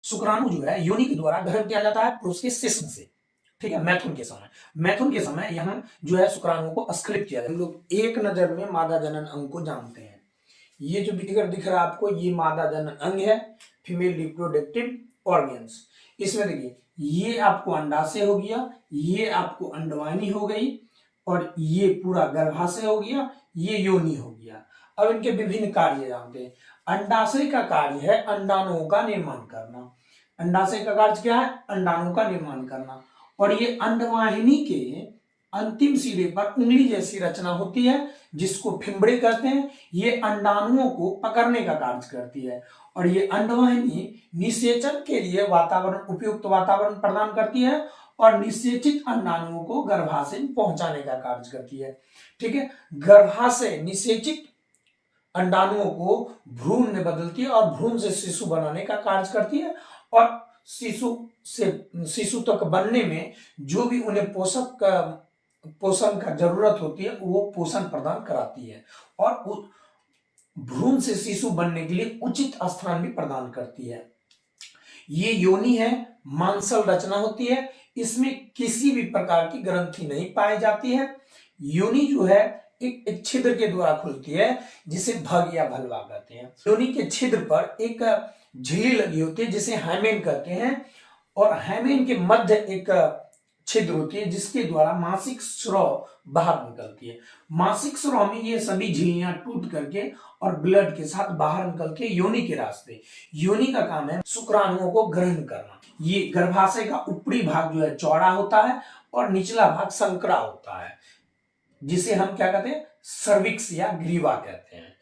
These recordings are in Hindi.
शुक्राणु जो है योनि के द्वारा ग्रहण किया जाता है पुरुष के शिश्न से, ठीक है। मैथुन के समय यहाँ जो है शुक्राणु को स्खलित किया जाता है। लोग एक नजर में मादा जनन अंग को जानते हैं। ये जो फिगर दिख रहा है आपको, ये मादा जनन अंग है, फीमेल रिप्रोडक्टिव ऑर्गन्स। इसमें देखिए, ये आपको अंडाशय हो गया, ये आपको अंडवाहिनी हो गई, और ये पूरा गर्भाशय हो गया, ये योनि हो गया। अब इनके विभिन्न कार्य जानते हैं। अंडाशय का कार्य है अंडाणुओं का निर्माण करना। अंडाशय का कार्य क्या है? अंडाणुओं का निर्माण करना। और ये अंडवाहिनी के अंतिम सिरे पर उंगली जैसी रचना होती है, जिसको फिम्बड़े कहते हैं। ये अंडाणुओं को पकड़ने का कार्य करती है। और ये अंडवाहिनी निषेचन के लिए वातावरण, उपयुक्त वातावरण प्रदान करती है, और निषेचित अंडाणुओं को गर्भाशय में पहुंचाने का कार्य करती है, ठीक है। गर्भाशय निषेचित अंडाणुओं को भ्रूण में बदलती है, और भ्रूण से शिशु बनाने का कार्य करती है। और शिशु तक बनने में जो भी उन्हें पोषण का जरूरत होती है, वो पोषण प्रदान कराती है। और भ्रूण से शिशु बनने के लिए उचित स्थान भी प्रदान करती है। ये योनि है, मांसल रचना होती है, इसमें किसी भी प्रकार की ग्रंथि नहीं पाई जाती है। योनि जो है एक छिद्र के द्वारा खुलती है, जिसे भग या भलवा कहते हैं। योनि के छिद्र पर एक झिल्ली लगी होती है, जिसे हाइमेन कहते हैं। और हाइमेन के मध्य एक छिद्र होती है, जिसके द्वारा मासिक स्राव बाहर निकलती है। मासिक स्राव में ये सभी झिल्लियां टूट करके और ब्लड के साथ बाहर निकल के योनि के रास्ते। योनि का काम है शुक्राणुओं को ग्रहण करना। ये गर्भाशय का ऊपरी भाग जो है चौड़ा होता है, और निचला भाग संकरा होता है, जिसे हम क्या कहते हैं? सर्विक्स या ग्रीवा कहते हैं।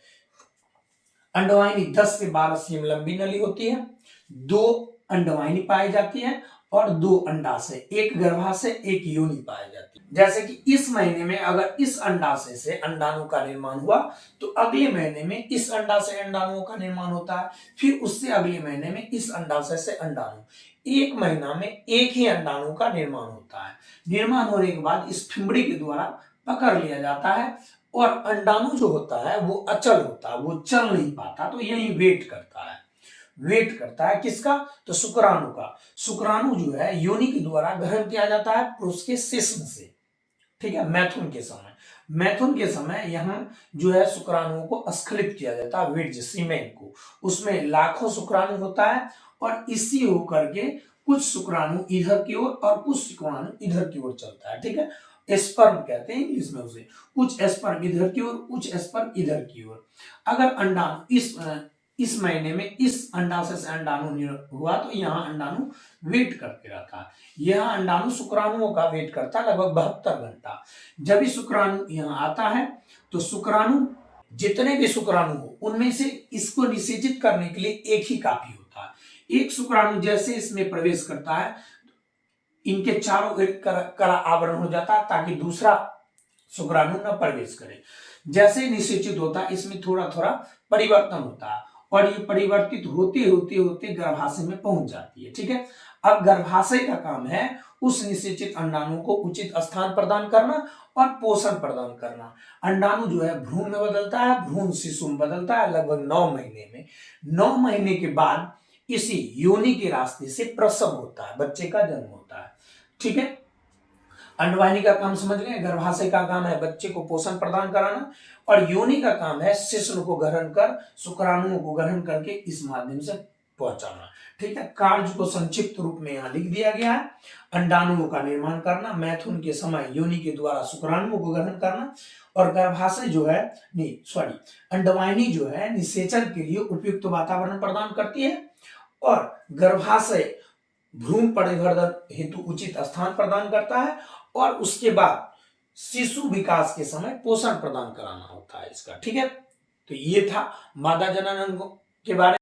अंडवाहिनी 10 से 12 सीएम लंबी नली होती है। 2 अंडवाहिनी पाई जाती है, और 2 अंडाशय, एक गर्भाशय, एक योनि पाई जाती है। जैसे कि इस महीने में अगर इस अंडाशय से अंडाणु का निर्माण हुआ, तो अगले महीने में इस अंडाशय अंडाणुओं का निर्माण होता है। फिर उससे अगले महीने में इस अंडाशय से अंडाणु। एक महीना में एक ही अंडाणु का निर्माण होता है। निर्माण होने के बाद इस फिम्बड़ी के द्वारा पकड़ लिया जाता है, और अंडाणु जो होता है वो अचल होता है, वो चल नहीं पाता, तो यही वेट करता है। वेट करता है किसका? तो शुक्राणु का। शुक्राणु जो है योनि के द्वारा ग्रहण किया जाता है पुरुष के शिश्न से, ठीक है। मैथुन के समय यहाँ जो है शुक्राणुओं को स्खलित किया जाता है, वीर्य सीमेन को। उसमें लाखों शुक्राणु होता है, और इसी होकर के कुछ शुक्राणु इधर की ओर और कुछ शुक्राणु इधर की ओर चलता है, ठीक है। एस्पर्म कहते हैं इंग्लिश में उसे। कुछ एस्पर्म इधर की ओर, कुछ एस्पर्म इधर की ओर। अगर अंडाणु इस महीने में इस अंडाशय से अंडाणु हुआ, तो यहाँ अंडाणु वेट करते रहता है। यह अंडाणु शुक्राणुओं का वेट करता है लगभग 72 घंटा। जब भी शुक्राणु यहाँ आता है, तो शुक्राणु, जितने भी शुक्राणु हो, उनमें से इसको निषेचित करने के लिए एक ही काफी होता है। एक शुक्राणु जैसे इसमें प्रवेश करता है, इनके चारों एक कड़ा आवरण हो जाता है, ताकि दूसरा शुक्राणु न प्रवेश करे। जैसे निषेचित होता है, इसमें थोड़ा थोड़ा परिवर्तन होता है, और ये परिवर्तित होते होते होते गर्भाशय में पहुंच जाती है, ठीक है। अब गर्भाशय का काम है उस निषेचित अंडाणु को उचित स्थान प्रदान करना और पोषण प्रदान करना। अंडाणु जो है भ्रूण में बदलता है, भ्रूण शिशु में बदलता है लगभग 9 महीने में। 9 महीने के बाद इसी योनि के रास्ते से प्रसव होता है, बच्चे का जन्म होता है, ठीक है। अंडवाहिनी का काम समझ गए। गर्भाशय का काम है बच्चे को पोषण प्रदान कराना, और योनि का काम है शिशु को ग्रहण कर, शुक्राणुओं को ग्रहण करके इस माध्यम से पहुंचाना, ठीक है। कार्य को संक्षिप्त रूप में यहाँ लिख दिया गया है। अंडाणुओं का निर्माण करना, मैथुन के समय योनि के द्वारा शुक्राणुओं को ग्रहण करना, और गर्भाशय जो है अंडवाहिनी जो है निषेचन के लिए उपयुक्त वातावरण प्रदान करती है, और गर्भाशय भ्रूण परिवर्धन हेतु उचित स्थान प्रदान करता है, और उसके बाद शिशु विकास के समय पोषण प्रदान कराना होता है इसका, ठीक है। तो ये था मादा जनन अंगों के बारे में।